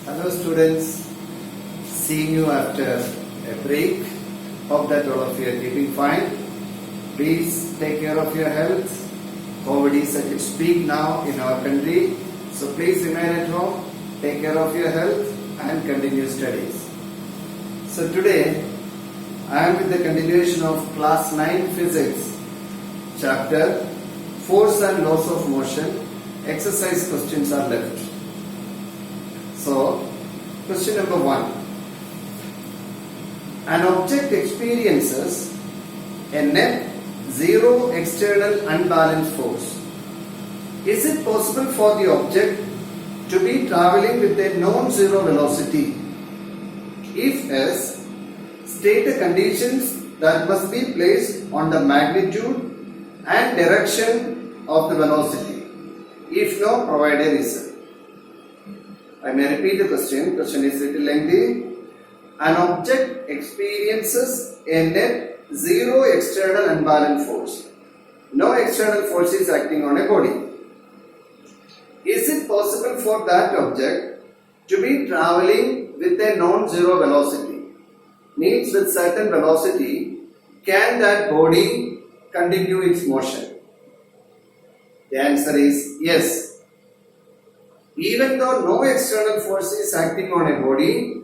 Hello students, seeing you after a break. Hope that all of you are keeping fine. Please take care of your health. COVID is at its peak now in our country. So please remain at home, take care of your health and continue studies. So today I am with the continuation of class 9 physics chapter Force and Laws of Motion. Exercise questions are left. So, question number 1. An object experiences a net zero external unbalanced force. Is it possible for the object to be traveling with a non-zero velocity? If yes, state the conditions that must be placed on the magnitude and direction of the velocity. If no, provide a reason. I may repeat the question. Question is little lengthy. An object experiences a net zero external unbalanced force. No external force is acting on a body. Is it possible for that object to be traveling with a non-zero velocity? Means with certain velocity, can that body continue its motion? The answer is yes. Even though no external force is acting on a body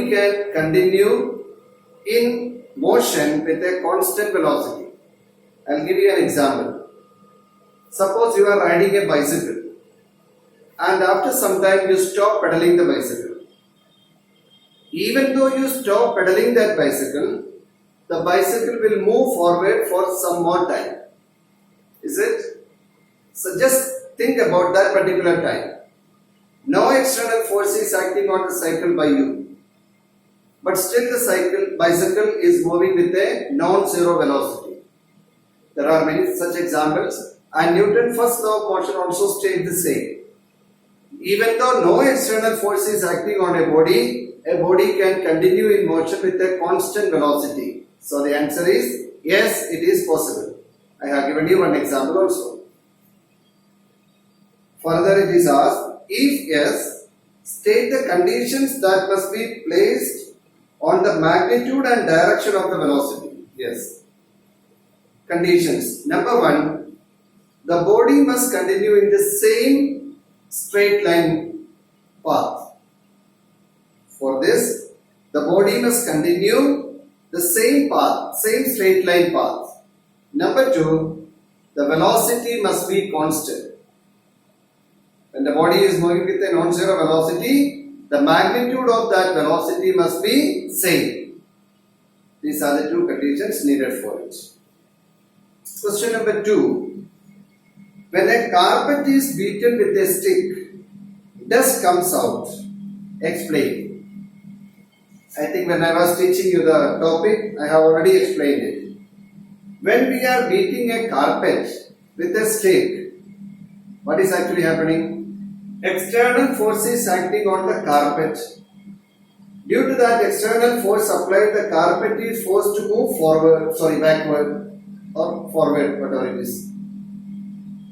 can continue in motion with a constant velocity. I'll give you an example. Suppose you are riding a bicycle and after some time you stop pedaling the bicycle. Even though you stop pedaling that bicycle, the bicycle will move forward for some more time. Is it? So just think about that particular time. No external force is acting on the cycle by you, but still the bicycle is moving with a non-zero velocity. There are many such examples, and Newton's first law of motion also states the same. Even though no external force is acting on a body can continue in motion with a constant velocity. So the answer is yes, it is possible. I have given you one example also. Further it is asked, if yes, state the conditions that must be placed on the magnitude and direction of the velocity. Yes. Conditions. Number 1, the body must continue in the same straight line path. For this, the body must continue the same path, same straight line path. Number 2, the velocity must be constant. When the body is moving with a non-zero velocity, the magnitude of that velocity must be same. These are the two conditions needed for it. Question number 2. When a carpet is beaten with a stick, dust comes out. Explain. I think when I was teaching you the topic, I have already explained it. When we are beating a carpet with a stick, what is actually happening? External force is acting on the carpet. Due to that external force applied, the carpet is forced to move backward or forward, whatever it is.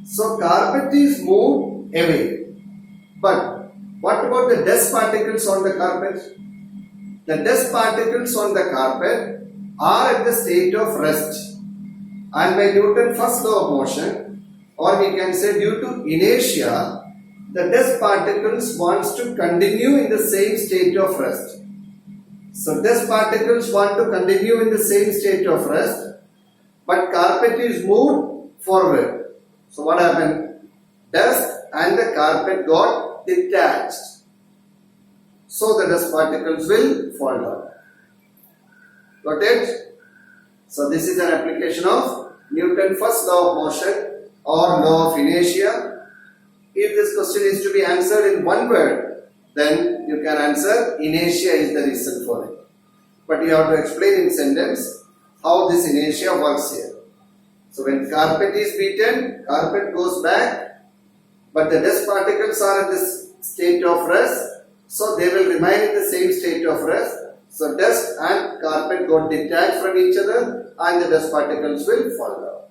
So carpet is moved away. But what about the dust particles on the carpet? The dust particles on the carpet are at the state of rest. And by Newton's first law of motion, or we can say due to inertia, the dust particles wants to continue in the same state of rest. So dust particles want to continue in the same state of rest, but carpet is moved forward. So what happened? Dust and the carpet got detached. So the dust particles will fall down. Got it? So this is an application of Newton's first law of motion or law of inertia. If this question is to be answered in one word, then you can answer inertia is the reason for it. But you have to explain in sentence how this inertia works here. So when carpet is beaten, carpet goes back, but the dust particles are in this state of rest, so they will remain in the same state of rest. So dust and carpet got detached from each other and the dust particles will fall down.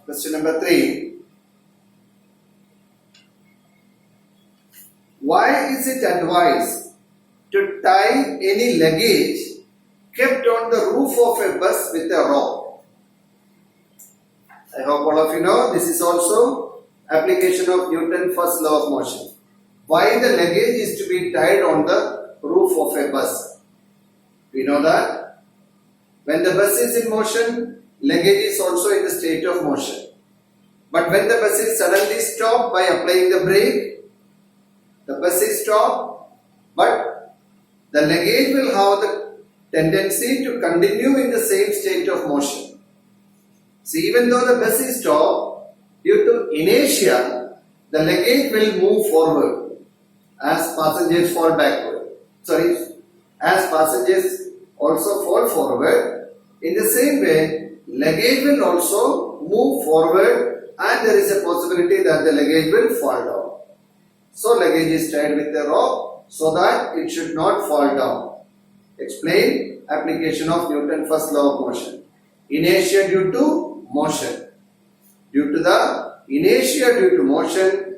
Question number 3. Why is it advised to tie any luggage kept on the roof of a bus with a rope? I hope all of you know this is also application of Newton's first law of motion. Why the luggage is to be tied on the roof of a bus? We know that when the bus is in motion, luggage is also in the state of motion. But when the bus is suddenly stopped by applying the brake, the bus is stopped, but the luggage will have the tendency to continue in the same state of motion. So even though the bus is stopped, due to inertia, the luggage will move forward as passengers fall backward. As passengers also fall forward, in the same way, luggage will also move forward and there is a possibility that the luggage will fall down. So luggage is tied with a rope so that it should not fall down. Explain application of Newton's first law of motion. Inertia due to motion. Due to the inertia due to motion,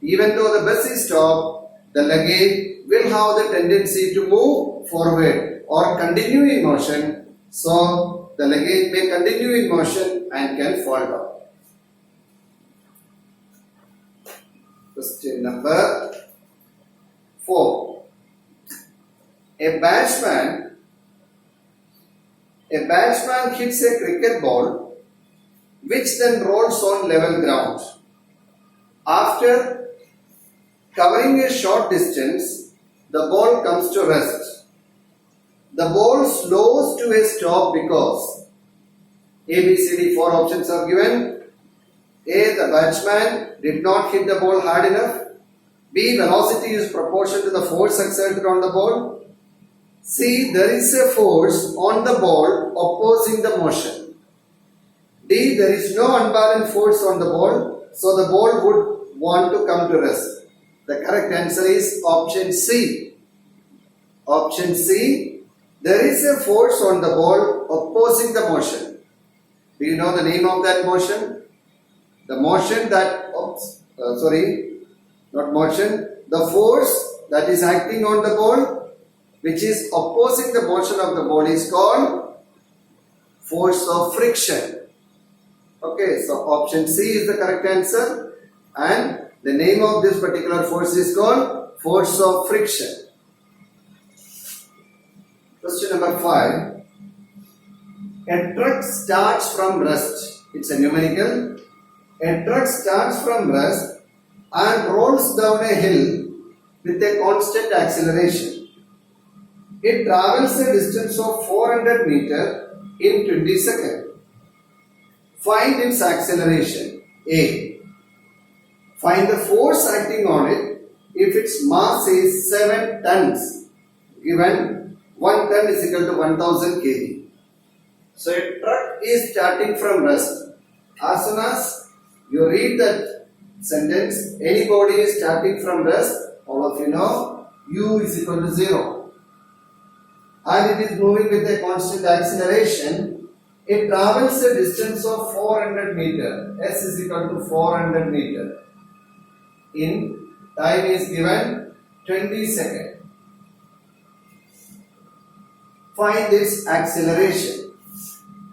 even though the bus is stopped, the luggage will have the tendency to move forward or continue in motion. So the luggage may continue in motion and can fall down. Question number 4. A batsman hits a cricket ball which then rolls on level ground. After covering a short distance, the ball comes to rest. The ball slows to a stop because A, B, C, D, 4 options are given. A, the batsman did not hit the ball hard enough. B, velocity is proportional to the force exerted on the ball. C, there is a force on the ball opposing the motion. D, there is no unbalanced force on the ball, so the ball would want to come to rest. The correct answer is option C. Option C, there is a force on the ball opposing the motion. Do you know the name of that motion? The motion that, the force that is acting on the ball, which is opposing the motion of the ball, is called force of friction. Okay, so option C is the correct answer, and the name of this particular force is called force of friction. Question number 5. A truck starts from rest. It's a numerical. A truck starts from rest and rolls down a hill with a constant acceleration. It travels a distance of 400 meters in 20 seconds. Find its acceleration. A. Find the force acting on it if its mass is 7 tons. Given 1 ton is equal to 1000 kg. So a truck is starting from rest. As soon as you read that sentence, any body is starting from rest, all of you know, u is equal to 0. And it is moving with a constant acceleration. It travels a distance of 400 meters. S is equal to 400 meters. In time is given 20 seconds. Find its acceleration.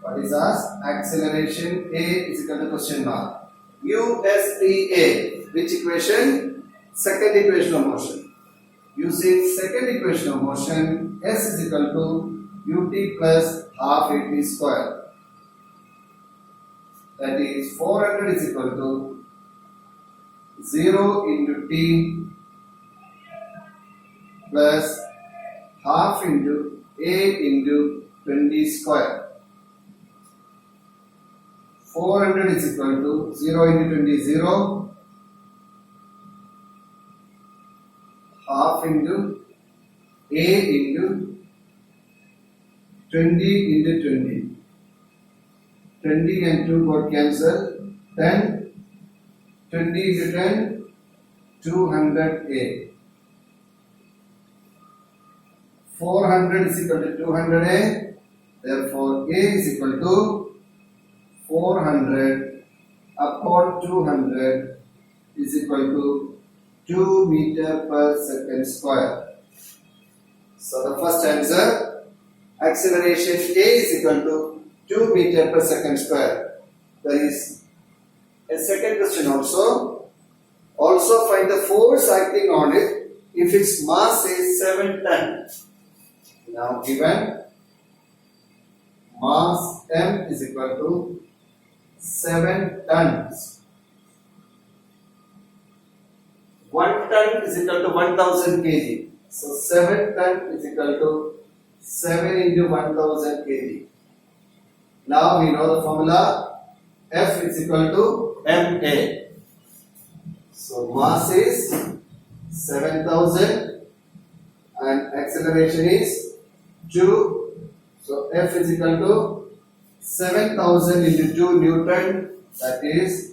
What is asked? Acceleration A is equal to question mark. USTA. Which equation? Second equation of motion. Using second equation of motion, S is equal to ut plus half at square. That is 400 is equal to 0 into t plus half into a into 20 square. 400 is equal to 0 into 20 is 0, half into a into 20 into 20. 20 and 2 got cancelled. 10, 20 into 10, 200A. 400 is equal to 200A. Therefore, A is equal to 400 upon 200 is equal to 2 meter per second square. So the first answer, acceleration A is equal to 2 meter per second square. There is a second question also. Also find the force acting on it if its mass is 7 tons. Now given mass M is equal to 7 tons. 1 ton is equal to 1000 kg. So 7 ton is equal to 7 into 1000 kg. Now we know the formula, F is equal to ma. So mass is 7000 and acceleration is 2. So F is equal to 7000 into 2 Newton, that is 7.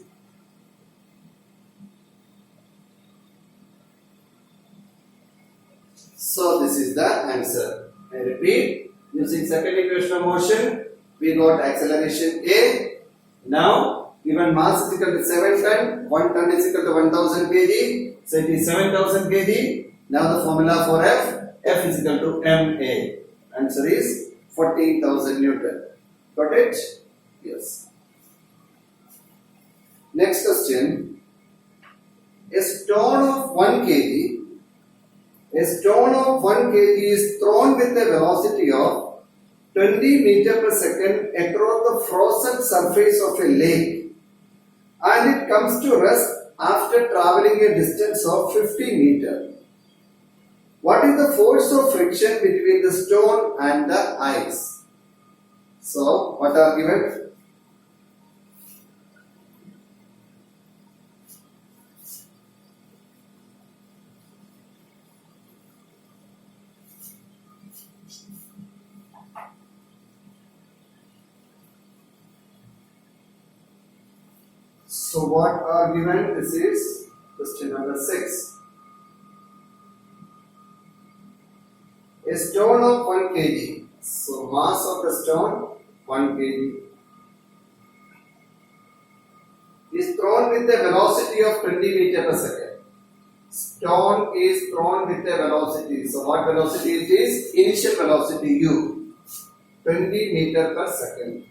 So this is the answer. I repeat, using second equation of motion, we got acceleration A. Now, given mass is equal to 7 ton, 1 ton is equal to 1000 kg, so it is 7000 kg. Now the formula for F is equal to ma. Answer is 14,000 Newton. Got it? Yes. Next question. A stone of 1 kg. A stone of 1 kg is thrown with a velocity of 20 meter per second across the frozen surface of a lake, and it comes to rest after traveling a distance of 50 meters. What is the force of friction between the stone and the ice? So, what are given? So what are given? This is question number 6. A stone of 1 kg. So mass of the stone 1 kg is thrown with a velocity of 20 meter per second. Stone is thrown with a velocity. So what velocity it is? Initial velocity u. 20 meter per second.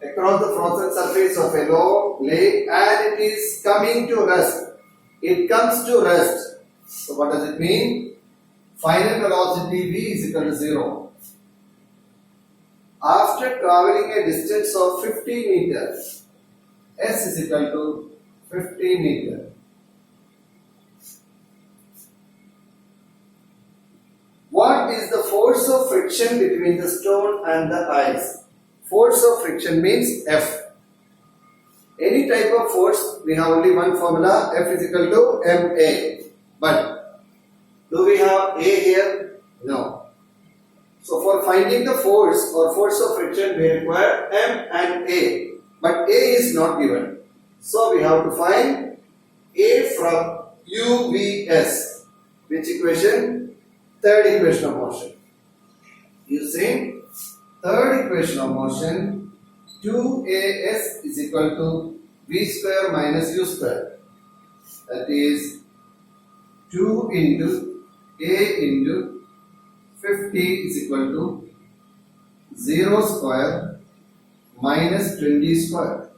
Across the frozen surface of a lake, and it is coming to rest. It comes to rest. So what does it mean? Final velocity v is equal to 0. After traveling a distance of 50 meters, s is equal to 50 meters. What is the force of friction between the stone and the ice? Force of friction means F. Any type of force, we have only one formula, F is equal to ma. But do we have A here? No. So for finding the force or force of friction, we require M and A. But A is not given. So we have to find A from UVS. Which equation? Third equation of motion. Using third equation of motion, 2as is equal to v square minus u square. That is 2 into a into 50 is equal to 0 square minus 20 square.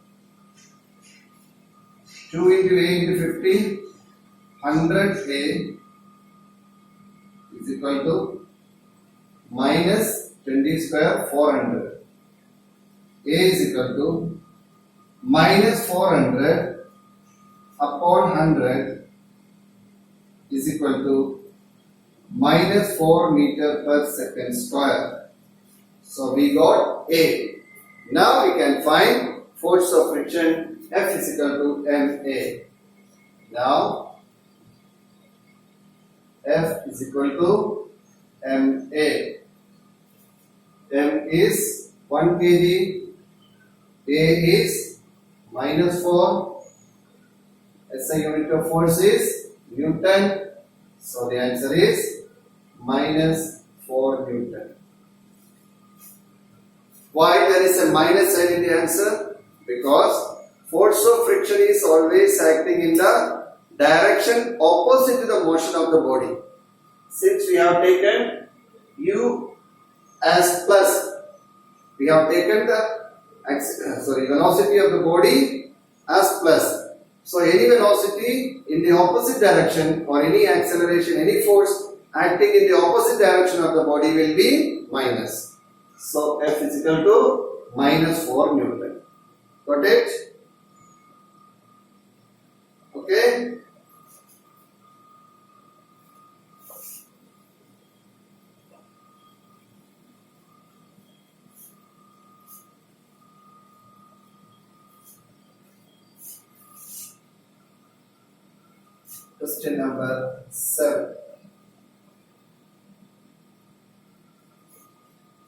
2 into a into 50, 100a is equal to minus 20 square, 400. A is equal to minus 400 upon 100 is equal to minus 4 meter per second square. So we got A. Now we can find force of friction, F is equal to ma. Now F is equal to ma. M is 1 kg, A is minus 4, SI unit of force is Newton, so the answer is minus 4 Newton. Why there is a minus sign in the answer? Because Force of friction is always acting in the direction opposite to the motion of the body. Since we have taken u as plus, we have taken the velocity of the body as plus. So any velocity in the opposite direction or any acceleration, any force acting in the opposite direction of the body will be minus. So F is equal to minus 4 Newton. Got it? Okay? Question number 7.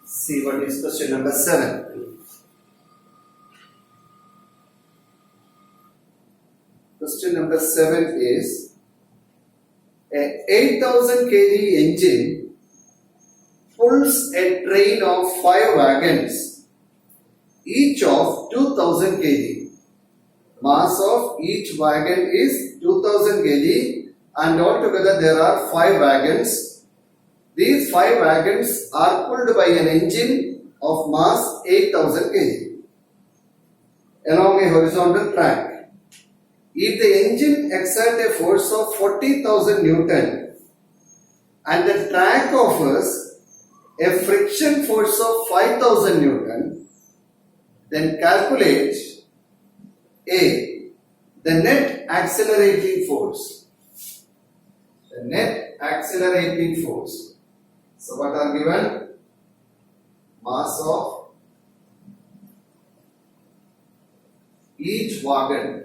See what is question number 7. Question number 7 is a 8000 kg engine pulls a train of 5 wagons, each of 2000 kg. Mass of each wagon is 2000 kg and altogether there are 5 wagons. These 5 wagons are pulled by an engine of mass 8000 kg along a horizontal track. If the engine exerts a force of 40,000 Newton and the track offers a friction force of 5,000 Newton, then calculate A. The net accelerating force. The net accelerating force. So what are given? Mass of each wagon.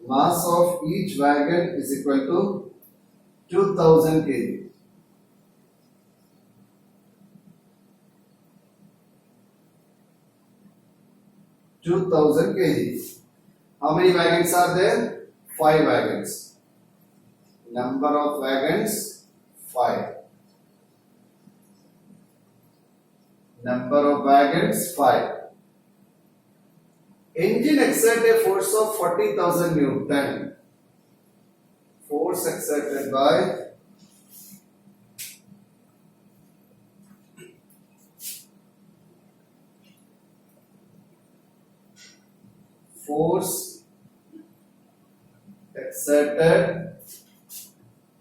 Mass of each wagon is equal to 2000 kg. How many wagons are there? 5 wagons. Number of wagons 5. Number of wagons 5. Engine exerts a force of 40,000 Newton. Force exerted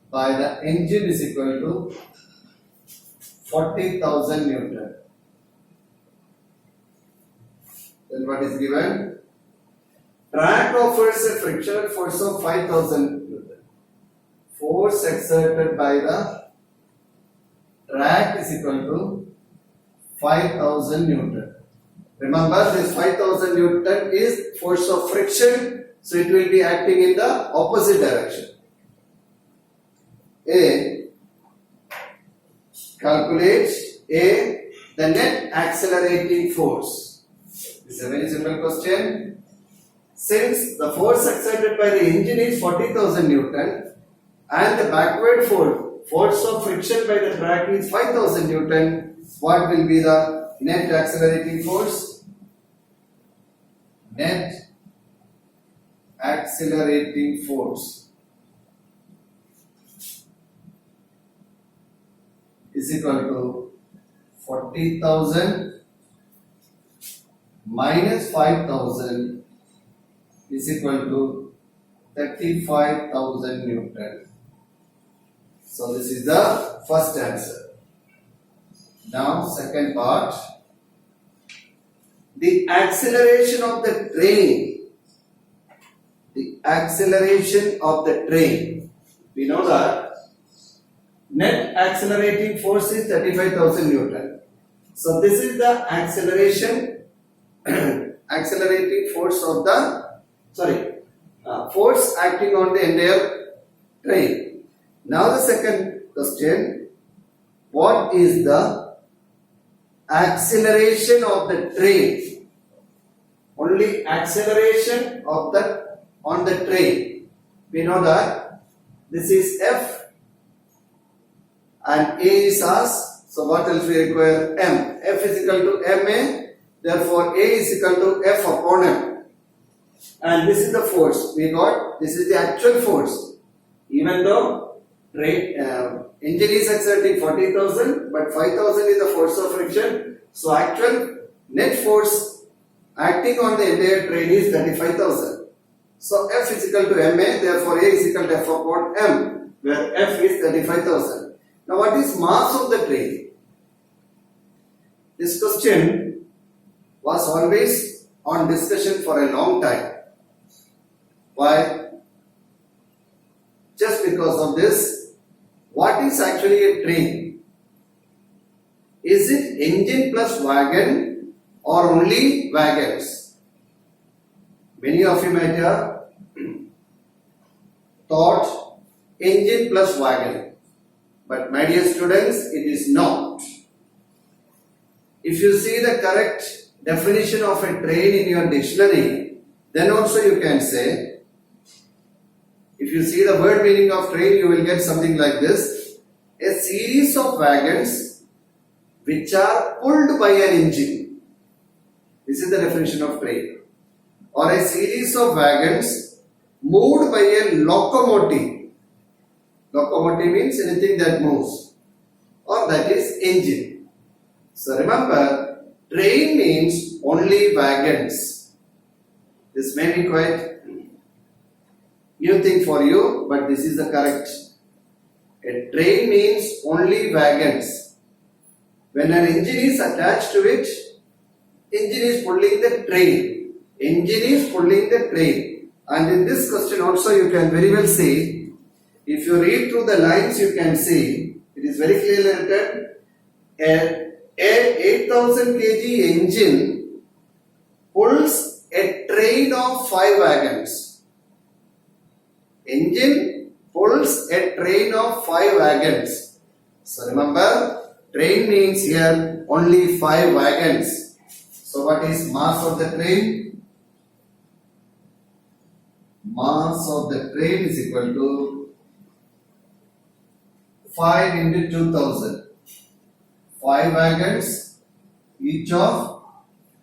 by the engine is equal to 40,000 Newton. Then what is given? Track offers a frictional force of 5,000 Newton. Force exerted by the track is equal to 5,000 Newton. Remember, this 5,000 Newton is force of friction, so it will be acting in the opposite direction. A. Calculate A. The net accelerating force. This is a very simple question. Since the force exerted by the engine is 40,000 Newton and the backward force of friction by the track is 5,000 Newton, what will be the net accelerating force? Net accelerating force is equal to 40,000 minus 5,000 is equal to 35,000 Newton. So this is the first answer. Now second part. The acceleration of the train. The acceleration of the train. We know that net accelerating force is 35,000 Newton. So this is the acceleration, accelerating force of the, force acting on the entire train. Now the second question, what is the acceleration of the train? Only acceleration of the on the train. We know that this is F and A is us. So what else we require? M. F is equal to ma. Therefore, A is equal to F upon M. And this is the force we got. This is the actual force. Even though engine is exerting 40,000, but 5,000 is the force of friction. So actual net force acting on the entire train is 35,000. So F is equal to ma. Therefore, A is equal to F upon M, where F is 35,000. Now, what is mass of the train? This question was always on discussion for a long time. Why? Just because of this, what is actually a train? Is it engine plus wagon or only wagons? Many of you might have thought engine plus wagon. But my dear students, it is not. If you see the correct definition of a train in your dictionary, then also you can say, if you see the word meaning of train, you will get something like this: a series of wagons which are pulled by an engine. This is the definition of train. Or a series of wagons moved by a locomotive. Locomotive means anything that moves, or that is engine. So remember, train means only wagons. This may be quite new thing for you, but this is the correct. A train means only wagons. When an engine is attached to it, engine is pulling the train. Engine is pulling the train. And in this question also you can very well see, if you read through the lines, you can see it is very clearly written. A 8,000 kg engine pulls a train of 5 wagons. Engine pulls a train of 5 wagons. So remember, train means here only 5 wagons. So what is mass of the train? Mass of the train is equal to 5 into 2000. 5 wagons, each of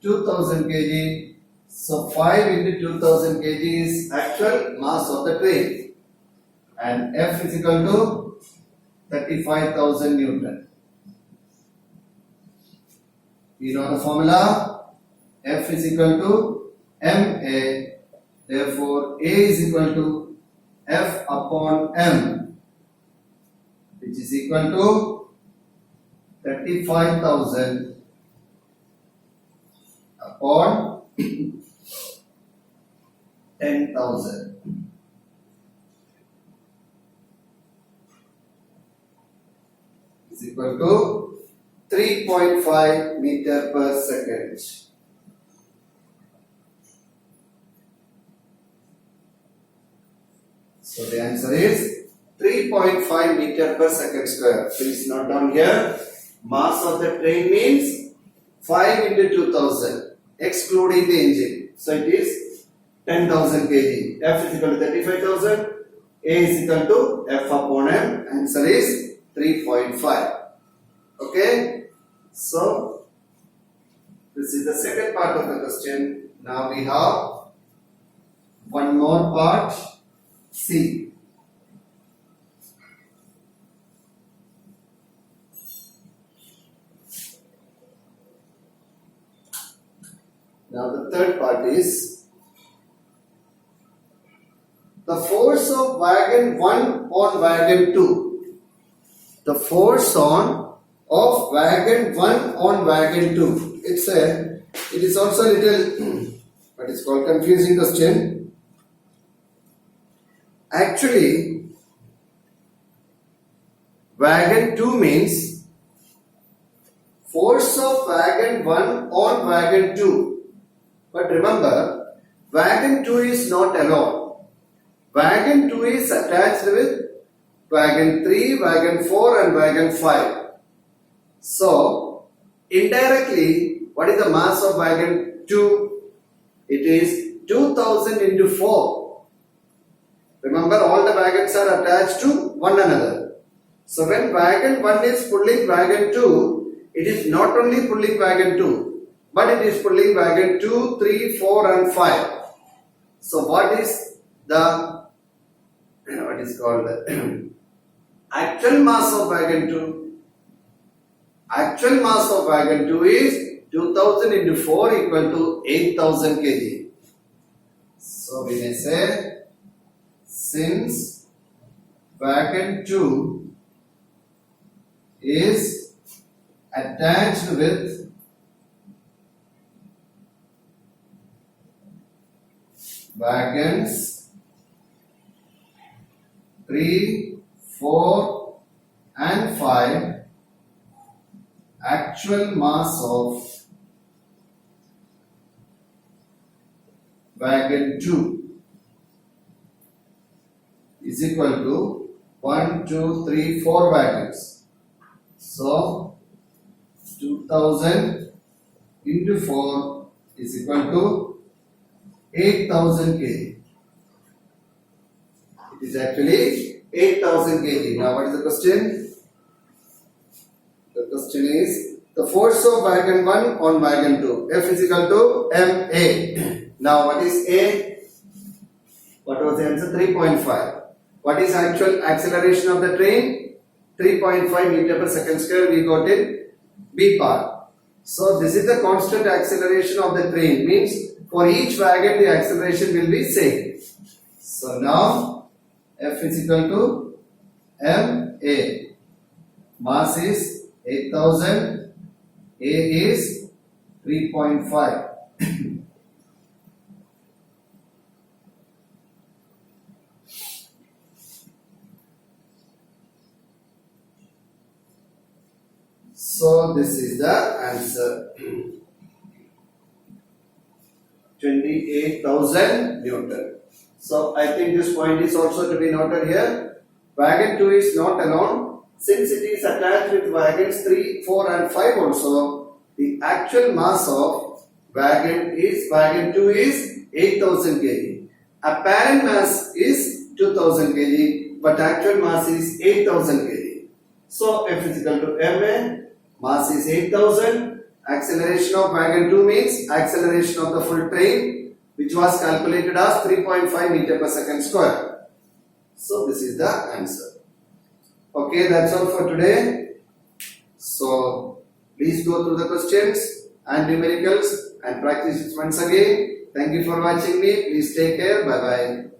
2000 kg. So 5 into 2000 kg is actual mass of the train. And F is equal to 35,000 Newton. You know the formula? F is equal to ma. Therefore, A is equal to F upon M, which is equal to 35,000 upon 10,000. Is equal to 3.5 meter per second. So the answer is 3.5 meter per second square. Please note down here. Mass of the train means 5 into 2000, excluding the engine. So it is 10,000 kg. F is equal to 35,000. A is equal to F upon M. Answer is 3.5. Okay. So this is the second part of the question. Now we have one more part. C. Now the third part is the force of wagon 1 on wagon 2. The force of wagon 1 on wagon 2. It is also a little what is called confusing question. Actually, wagon 2 means force of wagon 1 on wagon 2. But remember, wagon 2 is not alone. Wagon 2 is attached with wagon 3, wagon 4 and wagon 5. So, indirectly, what is the mass of wagon 2? It is 2000 into 4. Remember, all the wagons are attached to one another. So when wagon 1 is pulling wagon 2, it is not only pulling wagon 2, but it is pulling wagon 2, 3, 4 and 5. So what is the actual mass of wagon 2? Actual mass of wagon 2 is 2000 into 4 equal to 8000 kg. So we may say, since wagon 2 is attached with wagons 3, 4 and 5, actual mass of wagon 2 is equal to 1, 2, 3, 4 wagons. So 2000 into 4 is equal to 8000 kg. It is actually 8000 kg. Now what is the question? The question is the force of wagon 1 on wagon 2. F is equal to MA. Now what is A? What was the answer? 3.5. What is actual acceleration of the train? 3.5 meter per second square. We got in B part. So this is the constant acceleration of the train. Means for each wagon the acceleration will be same. So now F is equal to MA. Mass is 8000. A is 3.5. So this is the answer. 28,000 Newton. So I think this point is also to be noted here. Wagon 2 is not alone. Since it is attached with wagons 3, 4 and 5 also, the actual mass of wagon 2 is 8000 kg. Apparent mass is 2000 kg, but actual mass is 8000 kg. So F is equal to MA. Mass is 8000. Acceleration of wagon 2 means acceleration of the full train, which was calculated as 3.5 meter per second square. So this is the answer. Okay, that's all for today. So please go through the questions and numericals and practice it once again. Thank you for watching me. Please take care. Bye bye.